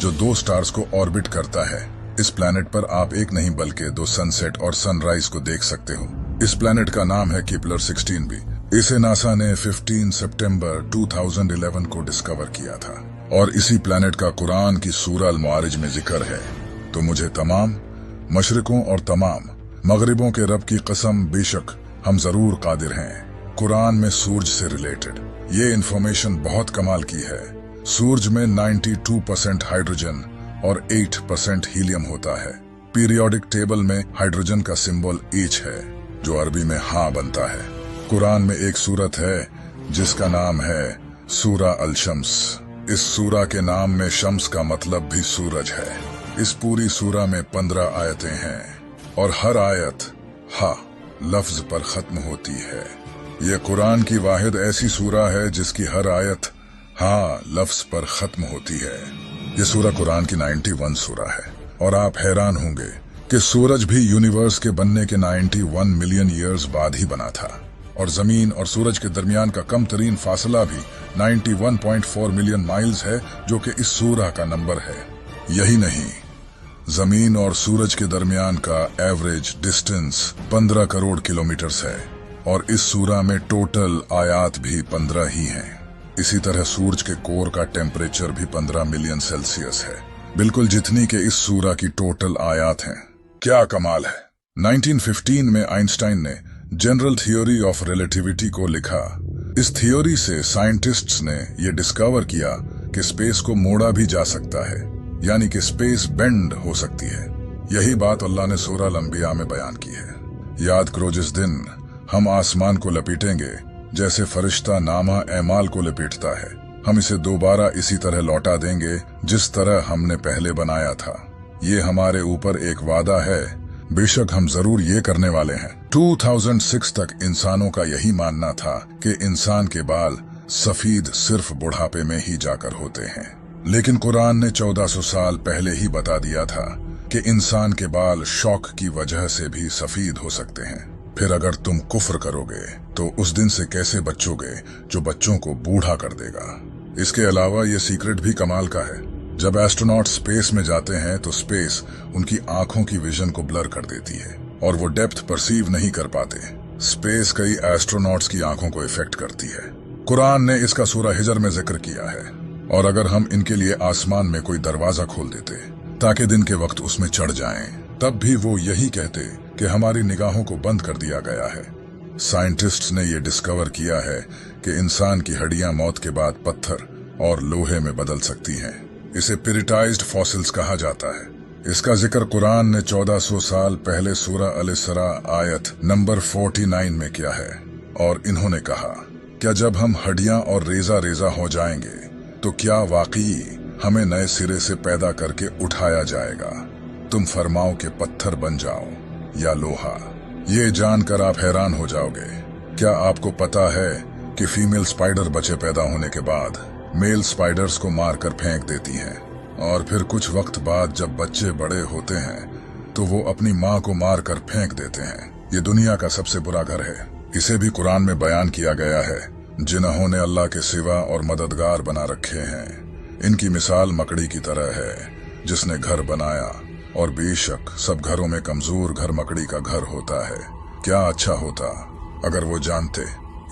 जो 2 स्टार्स को ऑर्बिट करता है। इस प्लैनेट पर आप एक नहीं बल्कि 2 सनसेट और सनराइज को देख सकते हो। इस प्लैनेट का नाम है केपलर 16b। इसे नासा ने 15 सितंबर 2011 को डिस्कवर किया था और इसी प्लैनेट का कुरान की सूरह अल मुआरिज में जिक्र है। तो मुझे तमाम मशरिकों और तमाम मगरिबों के रब की कसम, बेशक हम जरूर कादिर हैं। कुरान में सूरज से रिलेटेड ये इंफॉर्मेशन बहुत कमाल की है। सूरज में 92% हाइड्रोजन और 8% हीलियम होता है। पीरियोडिक टेबल में हाइड्रोजन का सिंबल H है जो अरबी में हाँ बनता है। कुरान में एक सूरत है जिसका नाम है सूरा अल शम्स। इस सूरा के नाम में शम्स का मतलब भी सूरज है। इस पूरी सूरा में 15 आयतें हैं और हर आयत हा लफ्ज पर खत्म होती है। ये कुरान की वाहिद ऐसी सूरा है जिसकी हर आयत हा लफ्ज पर खत्म होती है। ये सूरा कुरान की 91 सूरा है और आप हैरान होंगे कि सूरज भी यूनिवर्स के बनने के 91 मिलियन ईयर्स बाद ही बना था और जमीन और सूरज के दरमियान का कम तरीन फासला भी 91.4 मिलियन माइल्स है, जो कि इस सूरा का नंबर है। यही नहीं, जमीन और सूरज के दरमियान का एवरेज डिस्टेंस 15 करोड़ किलोमीटर्स है और इस सूरा में टोटल आयात भी 15 ही हैं। इसी तरह सूरज के कोर का टेम्परेचर भी 15 मिलियन सेल्सियस है, बिल्कुल जितनी के इस सूरा की टोटल आयात हैं। क्या कमाल है। 1915 में आइंस्टाइन ने जनरल थ्योरी ऑफ रिलेटिविटी को लिखा। इस थ्योरी से साइंटिस्ट्स ने यह डिस्कवर किया कि स्पेस को मोड़ा भी जा सकता है, यानी कि स्पेस बेंड हो सकती है। यही बात अल्लाह ने सूरह अल अंबिया में बयान की है। याद करो, जिस दिन हम आसमान को लपेटेंगे जैसे फरिश्ता नामा एमाल को लपेटता है, हम इसे दोबारा इसी तरह लौटा देंगे जिस तरह हमने पहले बनाया था। ये हमारे ऊपर एक वादा है, बेशक हम जरूर ये करने वाले हैं। 2006 तक इंसानों का यही मानना था कि इंसान के बाल सफेद सिर्फ बुढ़ापे में ही जाकर होते हैं, लेकिन कुरान ने 1400 साल पहले ही बता दिया था कि इंसान के बाल शौक की वजह से भी सफेद हो सकते हैं। फिर अगर तुम कुफ्र करोगे तो उस दिन से कैसे बचोगे जो बच्चों को बूढ़ा कर देगा। इसके अलावा ये सीक्रेट भी कमाल का है। जब एस्ट्रोनॉट स्पेस में जाते हैं तो स्पेस उनकी आंखों की विजन को ब्लर कर देती है और वो डेप्थ परसीव नहीं कर पाते। स्पेस कई एस्ट्रोनॉट्स की आंखों को इफेक्ट करती है। कुरान ने इसका सूरा हिजर में जिक्र किया है। और अगर हम इनके लिए आसमान में कोई दरवाजा खोल देते ताकि दिन के वक्त उसमें चढ़ जाएं, तब भी वो यही कहते कि हमारी निगाहों को बंद कर दिया गया है। साइंटिस्ट्स ने ये डिस्कवर किया है कि इंसान की हड्डियां मौत के बाद पत्थर और लोहे में बदल सकती हैं। इसे पिरिटाइज्ड फॉसिल्स कहा जाता है। इसका जिक्र कुरान ने 1400 साल पहले सूरह अल इसरा आयत नंबर 49 में किया है और इन्होंने कहा, क्या जब हम हड्डियां और रेजा रेजा हो जाएंगे तो क्या वाकई हमें नए सिरे से पैदा करके उठाया जाएगा? तुम फरमाओ के पत्थर बन जाओ या लोहा। ये जानकर आप हैरान हो जाओगे। क्या आपको पता है कि फीमेल स्पाइडर बच्चे पैदा होने के बाद मेल स्पाइडर्स को मारकर फेंक देती हैं और फिर कुछ वक्त बाद जब बच्चे बड़े होते हैं तो वो अपनी माँ को मारकर फेंक देते हैं। ये दुनिया का सबसे बुरा घर है। इसे भी कुरान में बयान किया गया है। जिन्होंने अल्लाह के सिवा और मददगार बना रखे हैं, इनकी मिसाल मकड़ी की तरह है जिसने घर बनाया, और बेशक सब घरों में कमजोर घर मकड़ी का घर होता है। क्या अच्छा होता अगर वो जानते।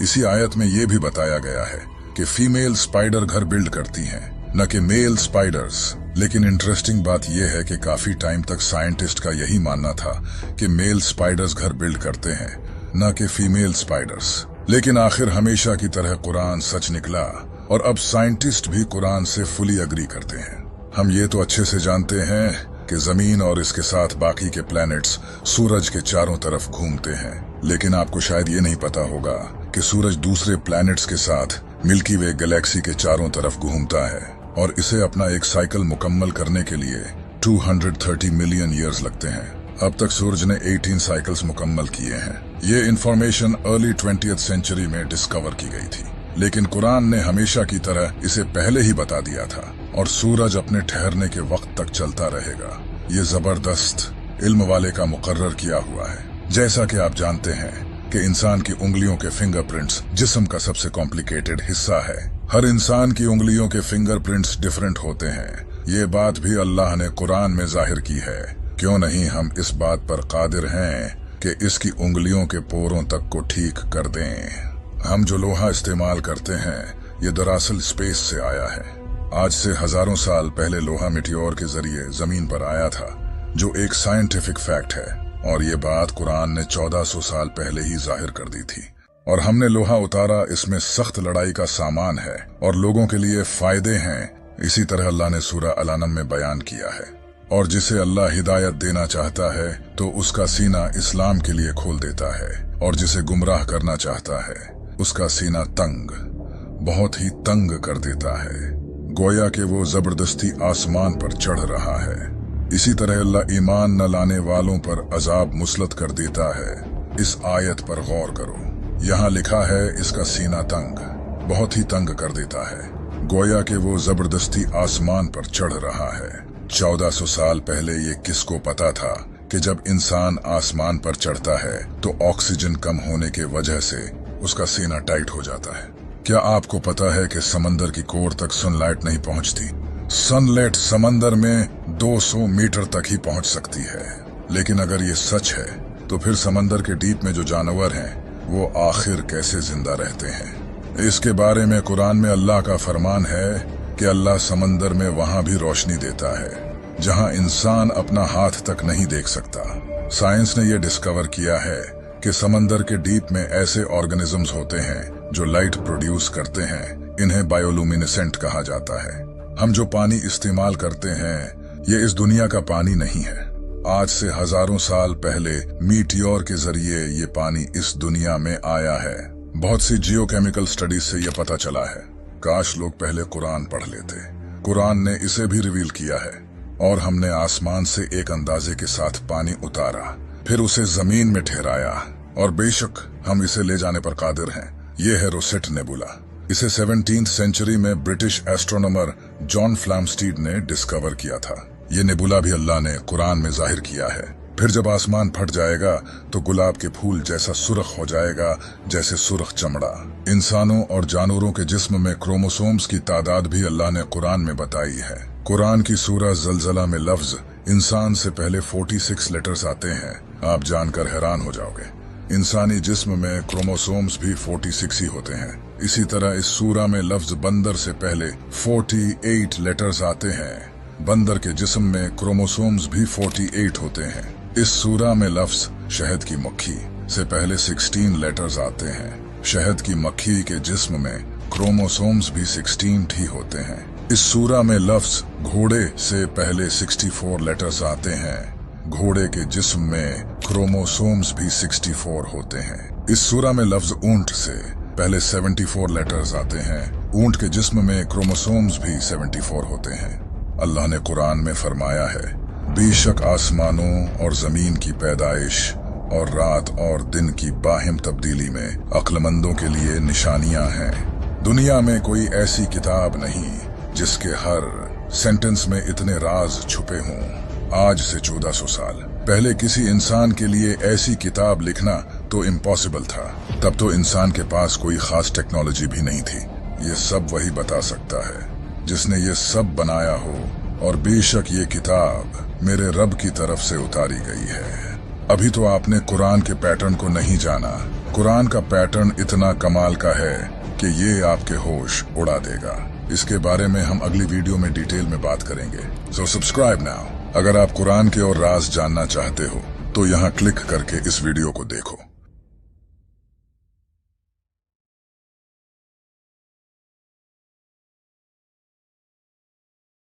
इसी आयत में ये भी बताया गया है कि फीमेल स्पाइडर घर बिल्ड करती हैं, न कि मेल स्पाइडर्स। लेकिन इंटरेस्टिंग बात यह है कि काफी टाइम तक साइंटिस्ट का यही मानना था कि मेल स्पाइडर्स घर बिल्ड करते हैं, न कि फीमेल स्पाइडर्स। लेकिन आखिर हमेशा की तरह कुरान सच निकला और अब साइंटिस्ट भी कुरान से फुली अग्री करते हैं। हम ये तो अच्छे से जानते हैं कि जमीन और इसके साथ बाकी के प्लैनेट्स सूरज के चारों तरफ घूमते हैं, लेकिन आपको शायद ये नहीं पता होगा कि सूरज दूसरे प्लैनेट्स के साथ मिल्की वे गैलेक्सी के चारों तरफ घूमता है और इसे अपना एक साइकिल मुकम्मल करने के लिए 230 मिलियन ईयर्स लगते हैं। अब तक सूरज ने 18 साइकिल्स मुकम्मल किए हैं। ये इंफॉर्मेशन अर्ली 20th सेंचुरी में डिस्कवर की गई थी, लेकिन कुरान ने हमेशा की तरह इसे पहले ही बता दिया था और सूरज अपने ठहरने के वक्त तक चलता रहेगा। ये जबरदस्त इल्म वाले का मुकर्रर किया हुआ है। जैसा कि आप जानते हैं कि इंसान की उंगलियों के फिंगरप्रिंट्स जिस्म का सबसे कॉम्प्लिकेटेड हिस्सा है। हर इंसान की उंगलियों के फिंगरप्रिंट्स डिफरेंट होते हैं ये बात भी अल्लाह ने कुरान में जाहिर की है। क्यों नहीं हम इस बात पर कादिर हैं कि इसकी उंगलियों के पोरों तक को ठीक कर दें। हम जो लोहा इस्तेमाल करते हैं ये दरअसल स्पेस से आया है। आज से हजारों साल पहले लोहा मिटियोर के जरिए जमीन पर आया था, जो एक साइंटिफिक फैक्ट है, और ये बात कुरान ने 1400 साल पहले ही जाहिर कर दी थी। और हमने लोहा उतारा, इसमें सख्त लड़ाई का सामान है और लोगों के लिए फायदे हैं। इसी तरह अल्लाह ने सूरह अल-अनम में बयान किया है। और जिसे अल्लाह हिदायत देना चाहता है तो उसका सीना इस्लाम के लिए खोल देता है, और जिसे गुमराह करना चाहता है उसका सीना तंग, बहुत ही तंग कर देता है, गोया कि वो जबरदस्ती आसमान पर चढ़ रहा है। इसी तरह अल्लाह ईमान न लाने वालों पर अजाब मुसलत कर देता है। इस आयत पर गौर करो, यहाँ लिखा है इसका सीना तंग, बहुत ही तंग कर देता है, गोया कि वो जबरदस्ती आसमान पर चढ़ रहा है। 1400 साल पहले ये किसको पता था कि जब इंसान आसमान पर चढ़ता है तो ऑक्सीजन कम होने के वजह से उसका सीना टाइट हो जाता है। क्या आपको पता है कि समंदर की कोर तक सनलाइट नहीं पहुंचती? सनलाइट समंदर में 200 मीटर तक ही पहुंच सकती है। लेकिन अगर ये सच है तो फिर समंदर के डीप में जो जानवर हैं वो आखिर कैसे जिंदा रहते हैं? इसके बारे में कुरान में अल्लाह का फरमान है कि अल्लाह समंदर में वहां भी रोशनी देता है जहां इंसान अपना हाथ तक नहीं देख सकता। साइंस ने यह डिस्कवर किया है कि समंदर के डीप में ऐसे ऑर्गेनिजम्स होते हैं जो लाइट प्रोड्यूस करते हैं। इन्हें बायोलुमिनेसेंट कहा जाता है। हम जो पानी इस्तेमाल करते हैं ये इस दुनिया का पानी नहीं है। आज से हजारों साल पहले मीटियोर के जरिए ये पानी इस दुनिया में आया है। बहुत सी जियोकेमिकल स्टडीज से यह पता चला है। काश लोग पहले कुरान पढ़ लेते। कुरान ने इसे भी रिवील किया है। और हमने आसमान से एक अंदाजे के साथ पानी उतारा, फिर उसे जमीन में ठहराया, और बेशक हम इसे ले जाने पर कादिर हैं। ये है रोसेट नेबुला। इसे 17th सेंचुरी में ब्रिटिश एस्ट्रोनॉमर जॉन फ्लैमस्टीड ने डिस्कवर किया था। ये नेबुला भी अल्लाह ने कुरान में जाहिर किया है। फिर जब आसमान फट जाएगा तो गुलाब के फूल जैसा सुर्ख हो जाएगा, जैसे सुर्ख चमड़ा। इंसानों और जानवरों के जिस्म में क्रोमोसोम्स की तादाद भी अल्लाह ने कुरान में बताई है। कुरान की सूरह ज़लज़ला में लफ्ज इंसान से पहले 46 लेटर्स आते हैं। आप जानकर हैरान हो जाओगे। इंसानी जिस्म में क्रोमोसोम्स भी 46 ही होते हैं। इसी तरह इस सूरह में लफ्ज बंदर से पहले 48 लेटर्स आते हैं। बंदर के जिस्म में क्रोमोसोम्स भी 48 होते हैं। इस सूरह में लफ्ज शहद की मक्खी से पहले 16 लेटर्स आते हैं। शहद की मक्खी के जिस्म में क्रोमोसोम्स भी 16 ही होते हैं। इस सूरह में लफ्ज घोड़े से पहले 64 लेटर्स आते हैं। घोड़े के जिस्म में क्रोमोसोम्स भी 64 होते हैं। इस सूरह में लफ्ज ऊंट से पहले 74 लेटर्स आते हैं। ऊंट के जिस्म में क्रोमोसोम्स भी 74 होते हैं। अल्लाह ने कुरान में फरमाया है, बेशक आसमानों और जमीन की पैदाइश और रात और दिन की बाहिम तब्दीली में अक्लमंदों के लिए निशानियां हैं। दुनिया में कोई ऐसी किताब नहीं जिसके हर सेंटेंस में इतने राज छुपे हों। आज से 1400 साल पहले किसी इंसान के लिए ऐसी किताब लिखना तो इम्पॉसिबल था। तब तो इंसान के पास कोई खास टेक्नोलॉजी भी नहीं थी। ये सब वही बता सकता है जिसने ये सब बनाया हो, और बेशक ये किताब मेरे रब की तरफ से उतारी गई है। अभी तो आपने कुरान के पैटर्न को नहीं जाना। कुरान का पैटर्न इतना कमाल का है कि ये आपके होश उड़ा देगा। इसके बारे में हम अगली वीडियो में डिटेल में बात करेंगे। So subscribe now. अगर आप कुरान के और राज जानना चाहते हो तो यहाँ क्लिक करके इस वीडियो को देखो।